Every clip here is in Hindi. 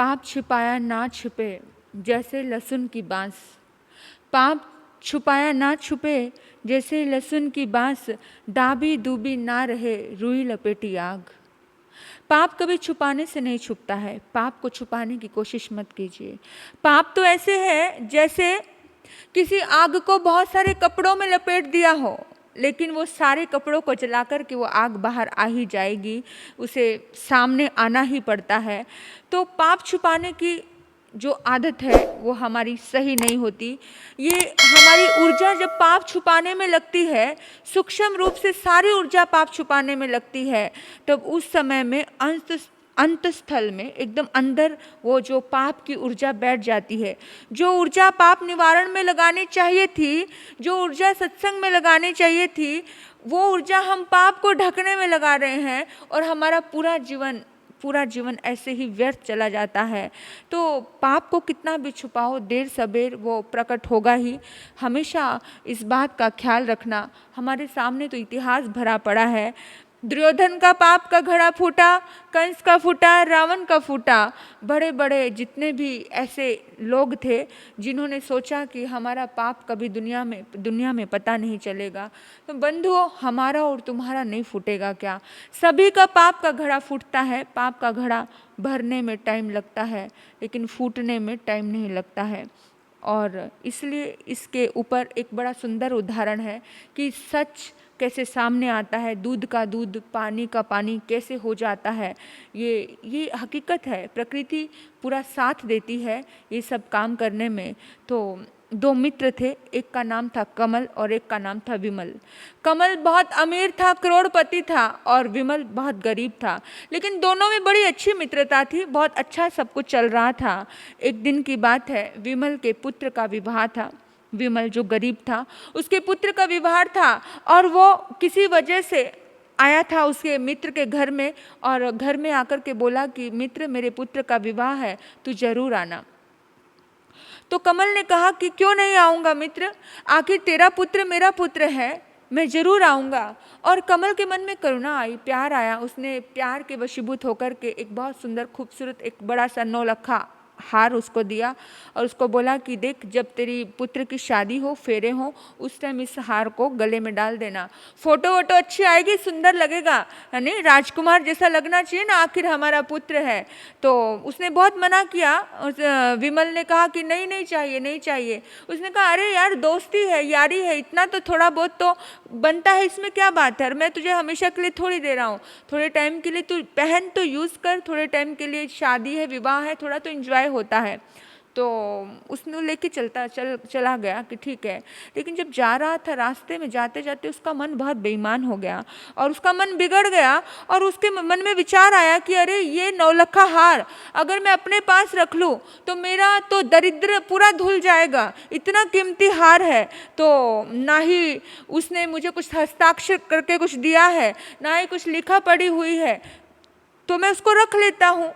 पाप छिपाया ना छुपे जैसे लहसुन की बाँस, पाप छुपाया ना छुपे जैसे लहसुन की बाँस, दाबी दूबी ना रहे रुई लपेटी आग। पाप कभी छुपाने से नहीं छुपता है, पाप को छुपाने की कोशिश मत कीजिए। पाप तो ऐसे है जैसे किसी आग को बहुत सारे कपड़ों में लपेट दिया हो, लेकिन वो सारे कपड़ों को जलाकर के वो आग बाहर आ ही जाएगी, उसे सामने आना ही पड़ता है। तो पाप छुपाने की जो आदत है वो हमारी सही नहीं होती। ये हमारी ऊर्जा जब पाप छुपाने में लगती है, सूक्ष्म रूप से सारी ऊर्जा पाप छुपाने में लगती है, तब उस समय में अंतस्थल में एकदम अंदर वो जो पाप की ऊर्जा बैठ जाती है। जो ऊर्जा पाप निवारण में लगानी चाहिए थी, जो ऊर्जा सत्संग में लगानी चाहिए थी, वो ऊर्जा हम पाप को ढकने में लगा रहे हैं और हमारा पूरा जीवन ऐसे ही व्यर्थ चला जाता है। तो पाप को कितना भी छुपाओ, देर सबेर वो प्रकट होगा ही। हमेशा इस बात का ख्याल रखना। हमारे सामने तो इतिहास भरा पड़ा है। दुर्योधन का पाप का घड़ा फूटा, कंस का फूटा, रावण का फूटा। बड़े बड़े जितने भी ऐसे लोग थे जिन्होंने सोचा कि हमारा पाप कभी दुनिया में पता नहीं चलेगा। तो बंधुओं, हमारा और तुम्हारा नहीं फूटेगा क्या? सभी का पाप का घड़ा फूटता है। पाप का घड़ा भरने में टाइम लगता है, लेकिन फूटने में टाइम नहीं लगता है। और इसलिए इसके ऊपर एक बड़ा सुंदर उदाहरण है कि सच कैसे सामने आता है, दूध का दूध, पानी का पानी कैसे हो जाता है। ये हकीकत है। प्रकृति पूरा साथ देती है ये सब काम करने में। तो दो मित्र थे, एक का नाम था कमल और एक का नाम था विमल। कमल बहुत अमीर था, करोड़पति था, और विमल बहुत गरीब था, लेकिन दोनों में बड़ी अच्छी मित्रता थी, बहुत अच्छा सब कुछ चल रहा था। एक दिन की बात है, विमल के पुत्र का विवाह था। विमल जो गरीब था, उसके पुत्र का विवाह था, और वो किसी वजह से आया था उसके मित्र के घर में, और घर में आकर के बोला कि मित्र, मेरे पुत्र का विवाह है, तू जरूर आना। तो कमल ने कहा कि क्यों नहीं आऊँगा मित्र, आखिर तेरा पुत्र मेरा पुत्र है, मैं जरूर आऊँगा। और कमल के मन में करुणा आई, प्यार आया। उसने प्यार के वशीभूत होकर के एक बहुत सुंदर खूबसूरत एक बड़ा सा नौलखा हार उसको दिया और उसको बोला कि देख, जब तेरी पुत्र की शादी हो, फेरे हो, उस टाइम इस हार को गले में डाल देना। फोटो वोटो अच्छी आएगी, सुंदर लगेगा, है नहीं, राजकुमार जैसा लगना चाहिए ना, आखिर हमारा पुत्र है। तो उसने बहुत मना किया। विमल ने कहा कि नहीं नहीं चाहिए, नहीं चाहिए। उसने कहा अरे यार, दोस्ती है, यारी है, इतना तो थोड़ा बहुत तो बनता है, इसमें क्या बात है। और मैं तुझे हमेशा के लिए थोड़ी दे रहा हूँ, थोड़े टाइम के लिए तू पहन, तो यूज़ कर, थोड़े टाइम के लिए, शादी है, विवाह है, थोड़ा तो एंजॉय होता है। तो उसने लेके चला गया कि ठीक है। लेकिन जब जा रहा था, रास्ते में जाते जाते उसका मन बहुत बेईमान हो गया और उसका मन बिगड़ गया। और उसके मन में विचार आया कि अरे, ये नौलखा हार अगर मैं अपने पास रख लूँ तो मेरा तो दरिद्र पूरा धुल जाएगा। इतना कीमती हार है, तो ना ही उसने मुझे कुछ हस्ताक्षर करके कुछ दिया है, ना ही कुछ लिखा पढ़ी हुई है, तो मैं उसको रख लेता हूँ।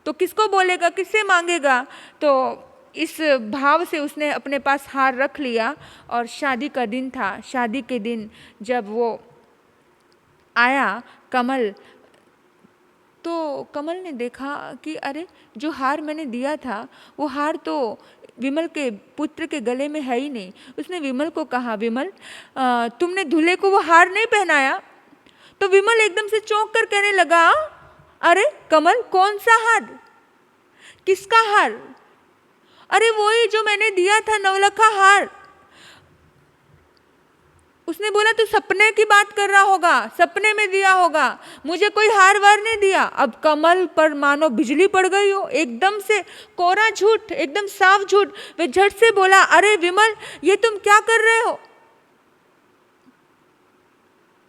तो किसको बोलेगा, किससे मांगेगा। तो इस भाव से उसने अपने पास हार रख लिया। और शादी का दिन था। शादी के दिन जब वो आया कमल, तो कमल ने देखा कि अरे, जो हार मैंने दिया था वो हार तो विमल के पुत्र के गले में है ही नहीं। उसने विमल को कहा, विमल, तुमने दूल्हे को वो हार नहीं पहनाया। तो विमल एकदम से चौंक कर कहने लगा, अरे कमल, कौन सा हार, किसका हार? अरे वही जो मैंने दिया था, नवलखा हार। उसने बोला, तू सपने की बात कर रहा होगा, सपने में दिया होगा, मुझे कोई हार वार नहीं दिया। अब कमल पर मानो बिजली पड़ गई हो, एकदम से कोरा झूठ, एकदम साफ झूठ। वे झट से बोला, अरे विमल, ये तुम क्या कर रहे हो,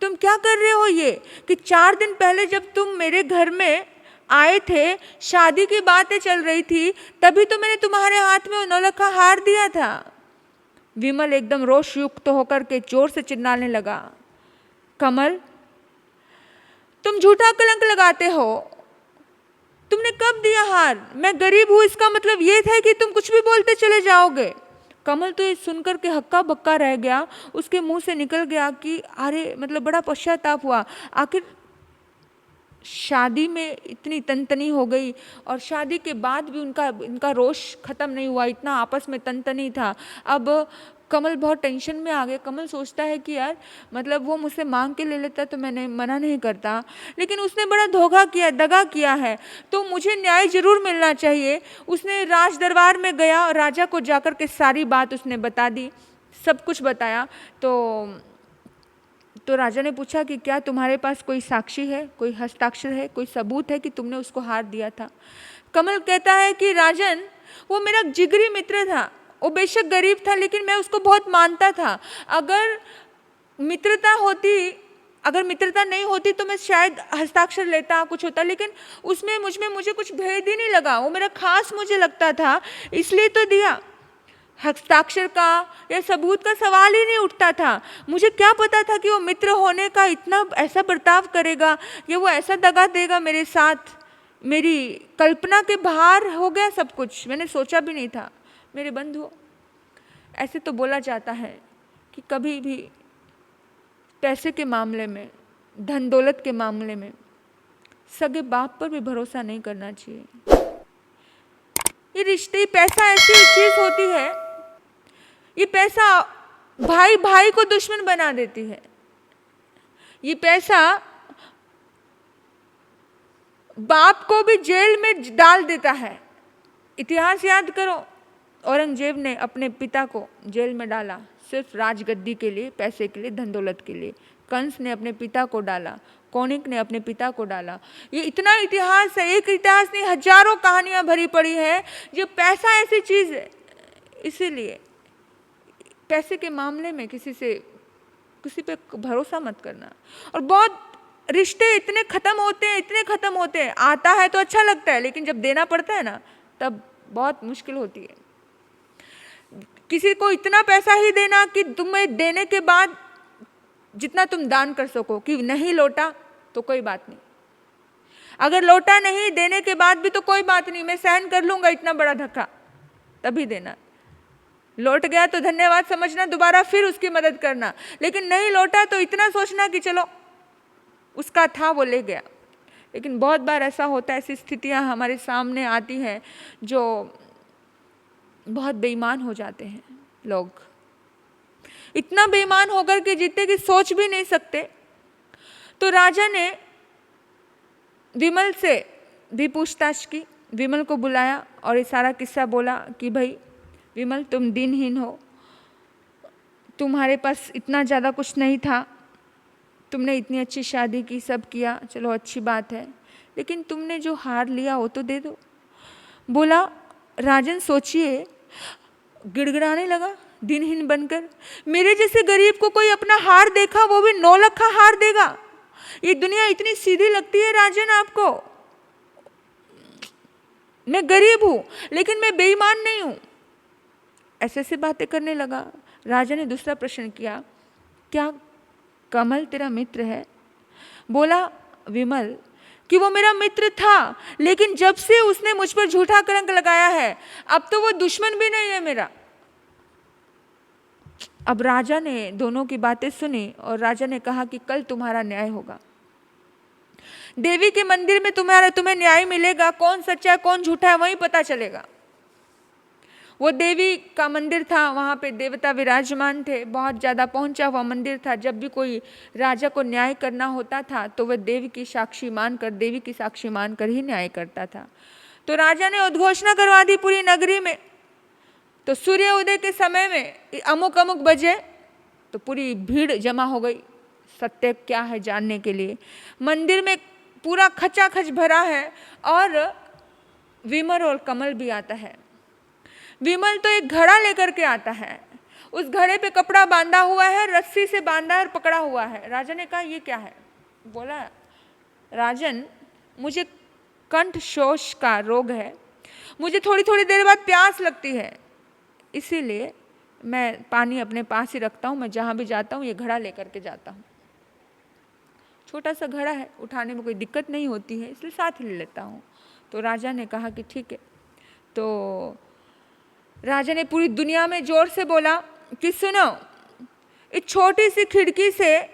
तुम क्या कर रहे हो? ये कि 4 दिन पहले जब तुम मेरे घर में आए थे, शादी की बातें चल रही थी, तभी तो मैंने तुम्हारे हाथ में नौलखा हार दिया था। विमल एकदम रोष युक्त होकर के जोर से चिल्लाने लगा, कमल, तुम झूठा कलंक लगाते हो, तुमने कब दिया हार? मैं गरीब हूं, इसका मतलब ये था कि तुम कुछ भी बोलते चले जाओगे। कमल तो ये सुनकर के हक्का बक्का रह गया। उसके मुंह से निकल गया कि अरे, मतलब बड़ा पश्चाताप हुआ। आखिर शादी में इतनी तनतनी हो गई और शादी के बाद भी इनका रोष ख़त्म नहीं हुआ, इतना आपस में तनतनी था। अब कमल बहुत टेंशन में आ गया। कमल सोचता है कि यार मतलब वो मुझसे मांग के ले लेता तो मैंने मना नहीं करता, लेकिन उसने बड़ा धोखा किया, दगा किया है, तो मुझे न्याय जरूर मिलना चाहिए। उसने राज दरबार में गया और राजा को जाकर के सारी बात उसने बता दी, सब कुछ बताया। तो राजा ने पूछा कि क्या तुम्हारे पास कोई साक्षी है, कोई हस्ताक्षर है, कोई सबूत है कि तुमने उसको हार दिया था? कमल कहता है कि राजन, वो मेरा जिगरी मित्र था, वो बेशक गरीब था लेकिन मैं उसको बहुत मानता था। अगर मित्रता नहीं होती तो मैं शायद हस्ताक्षर लेता, कुछ होता, लेकिन उसमें मुझे कुछ भेद ही नहीं लगा। वो मेरा खास मुझे लगता था, इसलिए तो दिया। हस्ताक्षर का या सबूत का सवाल ही नहीं उठता था। मुझे क्या पता था कि वो मित्र होने का इतना ऐसा बर्ताव करेगा, कि वो ऐसा दगा देगा मेरे साथ। मेरी कल्पना के बाहर हो गया सब कुछ, मैंने सोचा भी नहीं था। मेरे बंधुओं, ऐसे तो बोला जाता है कि कभी भी पैसे के मामले में, धन दौलत के मामले में सगे बाप पर भी भरोसा नहीं करना चाहिए। ये रिश्ते, पैसा ऐसी चीज होती है, ये पैसा भाई भाई को दुश्मन बना देती है। ये पैसा बाप को भी जेल में डाल देता है। इतिहास याद करो, औरंगजेब ने अपने पिता को जेल में डाला सिर्फ राजगद्दी के लिए, पैसे के लिए, धन दौलत के लिए। कंस ने अपने पिता को डाला, कौनिक ने अपने पिता को डाला। ये इतना इतिहास है, एक इतिहास नहीं, हजारों कहानियां भरी पड़ी है। जो पैसा ऐसी चीज है, इसीलिए पैसे के मामले में किसी पे भरोसा मत करना। और बहुत रिश्ते इतने खत्म होते हैं, आता है तो अच्छा लगता है, लेकिन जब देना पड़ता है ना, तब बहुत मुश्किल होती है। किसी को इतना पैसा ही देना कि तुम्हें देने के बाद जितना तुम दान कर सको, कि नहीं लौटा तो कोई बात नहीं, अगर लौटा नहीं देने के बाद भी तो कोई बात नहीं, मैं सहन कर लूंगा इतना बड़ा धक्का, तभी देना। लौट गया तो धन्यवाद समझना, दोबारा फिर उसकी मदद करना। लेकिन नहीं लौटा तो इतना सोचना कि चलो उसका था वो ले गया। लेकिन बहुत बार ऐसा होता है, ऐसी स्थितियां हमारे सामने आती हैं जो बहुत बेईमान हो जाते हैं लोग, इतना बेईमान होकर के जीते कि सोच भी नहीं सकते। तो राजा ने विमल से भी पूछताछ की, विमल को बुलाया और ये सारा किस्सा बोला कि भाई विमल, तुम दिनहीन हो, तुम्हारे पास इतना ज़्यादा कुछ नहीं था, तुमने इतनी अच्छी शादी की, सब किया, चलो अच्छी बात है, लेकिन तुमने जो हार लिया वो तो दे दो। बोला राजन, सोचिए, गिड़गिड़ाने लगा दिनहीन बनकर, मेरे जैसे गरीब को कोई अपना हार देखा, वो भी 9 लाख का हार देगा? ये दुनिया इतनी सीधी लगती है राजन आपको? मैं गरीब हूं लेकिन मैं बेईमान नहीं हूं। ऐसे बातें करने लगा। राजा ने दूसरा प्रश्न किया, क्या कमल तेरा मित्र है? बोला विमल कि वो मेरा मित्र था, लेकिन जब से उसने मुझ पर झूठा कलंक लगाया है, अब तो वो दुश्मन भी नहीं है मेरा। अब राजा ने दोनों की बातें सुनी और राजा ने कहा कि कल तुम्हारा न्याय होगा, देवी के मंदिर में तुम्हें न्याय मिलेगा। कौन सच्चा है कौन झूठा है वही पता चलेगा। वो देवी का मंदिर था, वहाँ पे देवता विराजमान थे, बहुत ज़्यादा पहुँचा हुआ मंदिर था। जब भी कोई राजा को न्याय करना होता था तो वह देवी की साक्षी मानकर ही न्याय करता था। तो राजा ने उद्घोषणा करवा दी पूरी नगरी में। तो सूर्य उदय के समय में अमुक बजे तो पूरी भीड़ जमा हो गई सत्य क्या है जानने के लिए। मंदिर में पूरा खचाखच भरा है और विमल और कमल भी आता है। विमल तो एक घड़ा लेकर के आता है, उस घड़े पे कपड़ा बांधा हुआ है, रस्सी से बांधा है और पकड़ा हुआ है। राजा ने कहा ये क्या है? बोला राजन, मुझे कंठ शोष का रोग है, मुझे थोड़ी थोड़ी देर बाद प्यास लगती है, इसीलिए मैं पानी अपने पास ही रखता हूँ। मैं जहाँ भी जाता हूँ ये घड़ा लेकर के जाता हूँ। छोटा सा घड़ा है, उठाने में कोई दिक्कत नहीं होती है, इसलिए साथ ले लेता हूँ। तो राजा ने कहा कि ठीक है। तो राजा ने पूरी दुनिया में जोर से बोला कि सुनो, इस छोटी सी खिड़की से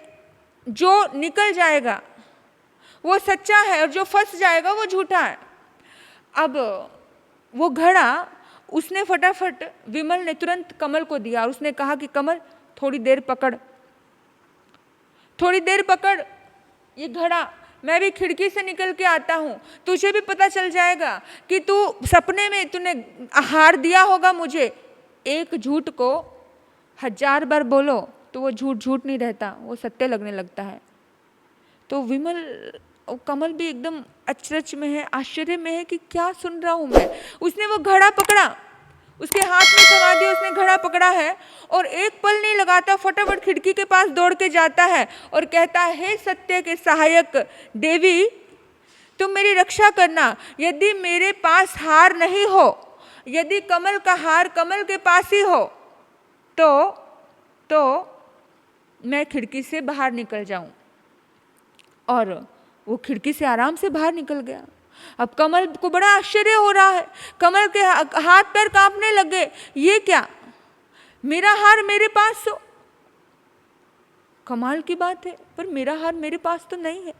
जो निकल जाएगा वो सच्चा है और जो फंस जाएगा वो झूठा है। अब वो घड़ा उसने फटाफट, विमल ने तुरंत कमल को दिया और उसने कहा कि कमल थोड़ी देर पकड़ ये घड़ा, मैं भी खिड़की से निकल के आता हूँ, तुझे भी पता चल जाएगा कि तू सपने में तूने हार दिया होगा मुझे। एक झूठ को 1000 बार बोलो तो वो झूठ झूठ नहीं रहता, वो सत्य लगने लगता है। तो विमल, कमल भी एकदम अचरज में है, आश्चर्य में है कि क्या सुन रहा हूँ मैं। उसने वो घड़ा पकड़ा, उसके हाथ में थमा दिया, उसने घड़ा पकड़ा है और एक पल नहीं लगाता फटाफट खिड़की के पास दौड़ के जाता है और कहता है, हे सत्य के सहायक देवी, तुम मेरी रक्षा करना। यदि मेरे पास हार नहीं हो, यदि कमल का हार कमल के पास ही हो तो मैं खिड़की से बाहर निकल जाऊं। और वो खिड़की से आराम से बाहर निकल गया। अब कमल को बड़ा आश्चर्य हो रहा है, कमल के हाथ पैर कांपने लगे, ये क्या, मेरा हार मेरे पास हो, कमाल की बात है, पर मेरा हार मेरे पास तो नहीं है।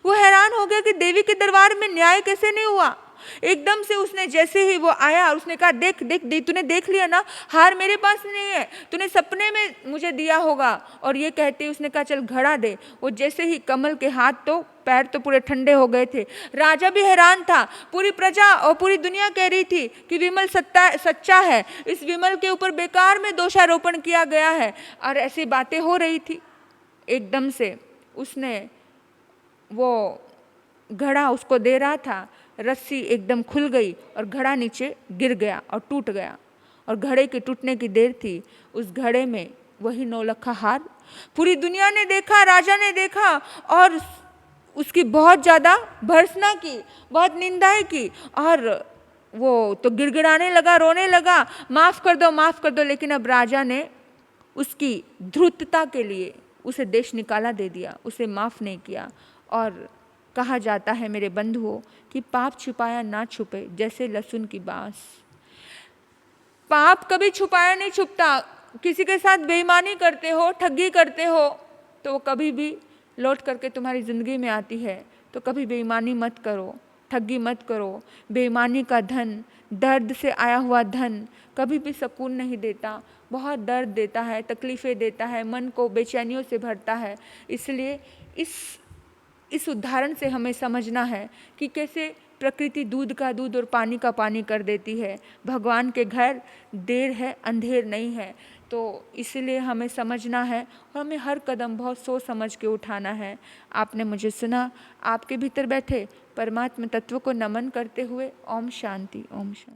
वो हैरान हो गया कि देवी के दरबार में न्याय कैसे नहीं हुआ। एकदम से उसने, जैसे ही वो आया, उसने कहा, देख देख देख, तूने देख लिया ना, हार मेरे पास नहीं है, तूने सपने में मुझे दिया होगा। और ये कहते उसने कहा, चल घड़ा दे। वो जैसे ही, कमल के हाथ तो पैर तो पूरे ठंडे हो गए थे। राजा भी हैरान था, पूरी प्रजा और पूरी दुनिया कह रही थी कि विमल सच्चा है, इस विमल के ऊपर बेकार में दोषारोपण किया गया है, और ऐसी बातें हो रही थी। एकदम से उसने वो घड़ा उसको दे रहा था, रस्सी एकदम खुल गई और घड़ा नीचे गिर गया और टूट गया। और घड़े के टूटने की देर थी, उस घड़े में वही 9 लखा हार। पूरी दुनिया ने देखा, राजा ने देखा और उसकी बहुत ज़्यादा भर्त्सना की, बहुत निंदाएं की, और वो तो गिड़गिड़ाने लगा, रोने लगा, माफ़ कर दो। लेकिन अब राजा ने उसकी धूर्तता के लिए उसे देश निकाला दे दिया, उसे माफ़ नहीं किया। और कहा जाता है मेरे बंधुओं कि पाप छुपाया ना छुपे जैसे लहसुन की बांस। पाप कभी छुपाया नहीं छुपता। किसी के साथ बेईमानी करते हो, ठगी करते हो, तो वो कभी भी लौट करके तुम्हारी ज़िंदगी में आती है। तो कभी बेईमानी मत करो, ठगी मत करो। बेईमानी का धन, दर्द से आया हुआ धन कभी भी सुकून नहीं देता, बहुत दर्द देता है, तकलीफ़ें देता है, मन को बेचैनियों से भरता है। इसलिए इस उदाहरण से हमें समझना है कि कैसे प्रकृति दूध का दूध और पानी का पानी कर देती है। भगवान के घर देर है, अंधेर नहीं है। तो इसलिए हमें समझना है और हमें हर कदम बहुत सोच समझ के उठाना है। आपने मुझे सुना, आपके भीतर बैठे परमात्मा तत्व को नमन करते हुए ओम शांति, ओम शांति।